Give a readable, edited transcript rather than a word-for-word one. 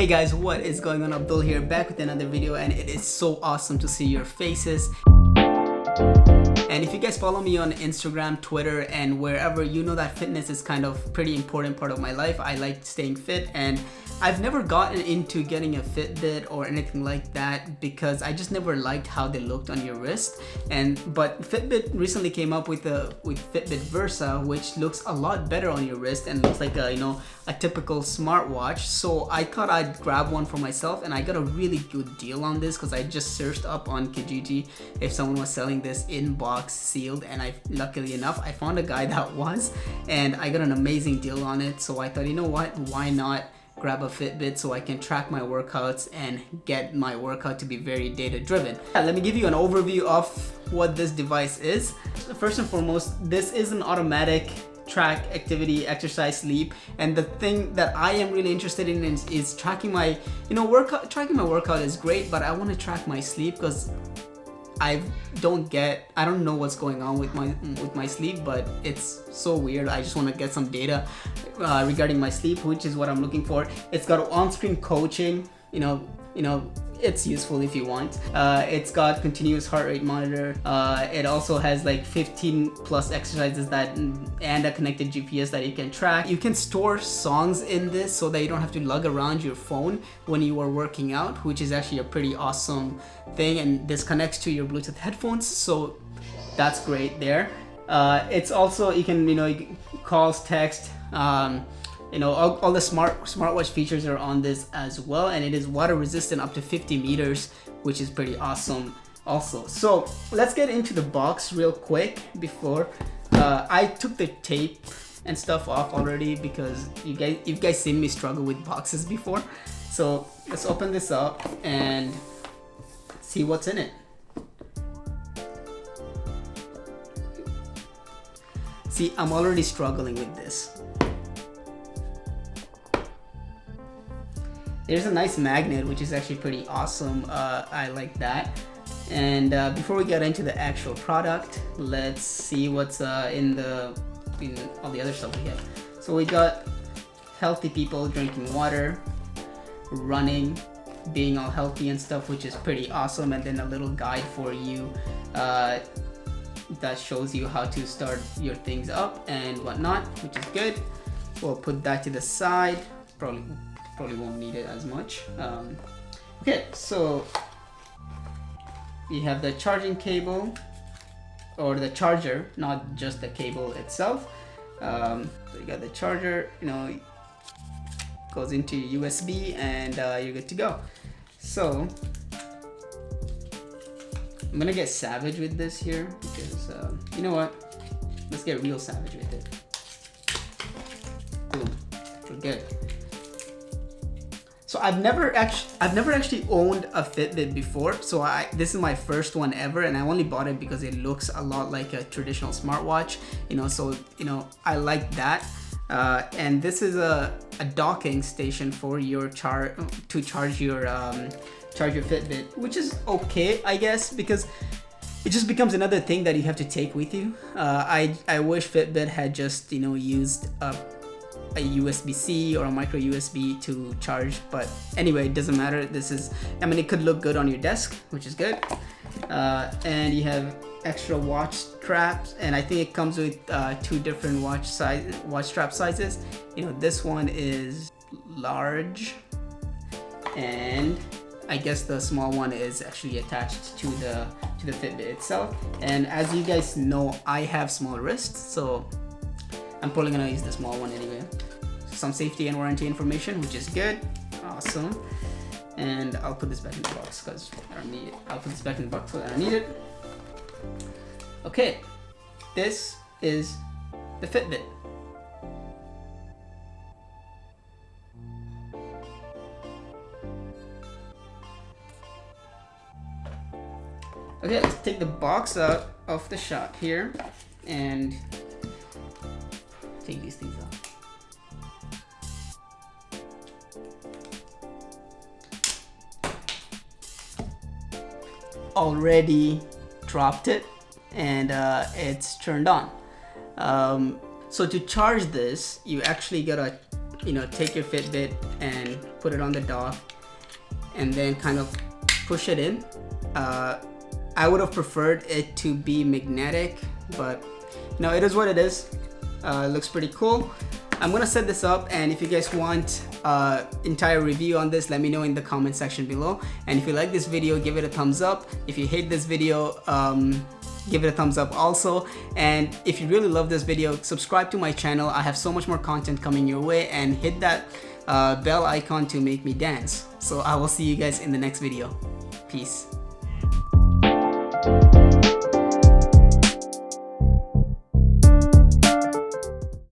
Hey guys, what is going on? Abdul here, back with another video, and it is so awesome to see your faces. And if you guys follow me on Instagram, Twitter, and wherever, you know that fitness is kind of pretty important part of my life. I like staying fit, and I've never gotten into getting a Fitbit or anything like that because I just never liked how they looked on your wrist. But Fitbit recently came up with Fitbit Vera, which looks a lot better on your wrist and looks like a typical smartwatch. So I thought I'd grab one for myself, and I got a really good deal on this because I just searched up on Kijiji if someone was selling this in box sealed, and luckily enough I found a guy that was, and I got an amazing deal on it. So I thought, you know what, why not grab a Fitbit so I can track my workouts and get my workout to be very data driven. Let me give you an overview of what this device is. First and foremost, this is an automatic track activity, exercise, sleep, and the thing that I am really interested in is tracking my workout. Tracking my workout is great, but I want to track my sleep because I don't know what's going on with my sleep, but it's so weird. I just want to get some data regarding my sleep, which is what I'm looking for. It's got on-screen coaching, it's useful if you want. It's got continuous heart rate monitor. It also has like 15 plus exercises and a connected GPS that you can track. You can store songs in this so that you don't have to lug around your phone when you are working out, which is actually a pretty awesome thing. And this connects to your Bluetooth headphones, so that's great there. It's also, you can calls, text, all the smartwatch features are on this as well, and it is water resistant up to 50 meters, which is pretty awesome also. So let's get into the box real quick before I took the tape and stuff off already because you guys seen me struggle with boxes before. So let's open this up and see what's in it. See, I'm already struggling with this. There's a nice magnet, which is actually pretty awesome. I like that. And before we get into the actual product, let's see what's in all the other stuff we have. So we got healthy people drinking water, running, being all healthy and stuff, which is pretty awesome. And then a little guide for you that shows you how to start your things up and whatnot, which is good. We'll put that to the side. Probably won't need it as much. Okay, so we have the charging cable, or the charger, not just the cable itself. So you got the charger, goes into USB, and you're good to go. So I'm gonna get savage with this here because you know what? Let's get real savage with it. Boom, we're good. So I've never actually owned a Fitbit before, so this is my first one ever, and I only bought it because it looks a lot like a traditional smartwatch, so I like that. And this is a docking station for your to charge your Fitbit, which is okay, I guess, because it just becomes another thing that you have to take with you. I wish Fitbit had just used a USB-C or a micro USB to charge, but anyway, it doesn't matter. It could look good on your desk, which is good. And you have extra watch straps, and I think it comes with two different watch strap sizes. This one is large, and I guess the small one is actually attached to the Fitbit itself. And as you guys know, I have small wrists, so I'm probably gonna use the small one anyway. Some safety and warranty information, which is good. Awesome. And I'll put this back in the box because I don't need it. I'll put this back in the box because I don't need it. Okay, this is the Fitbit. Okay, let's take the box out of the shot here and take these things off. Already dropped it, and it's turned on. So to charge this, you actually gotta you know, take your Fitbit and put it on the dock and then kind of push it in. I would have preferred it to be magnetic, but you know, it is what it is. It looks pretty cool. I'm gonna set this up, and if you guys want entire review on this, let me know in the comment section below. And if you like this video, give it a thumbs up. If you hate this video, give it a thumbs up also. And if you really love this video, subscribe to my channel. I have so much more content coming your way, and hit that bell icon to make me dance. So I will see you guys in the next video. Peace.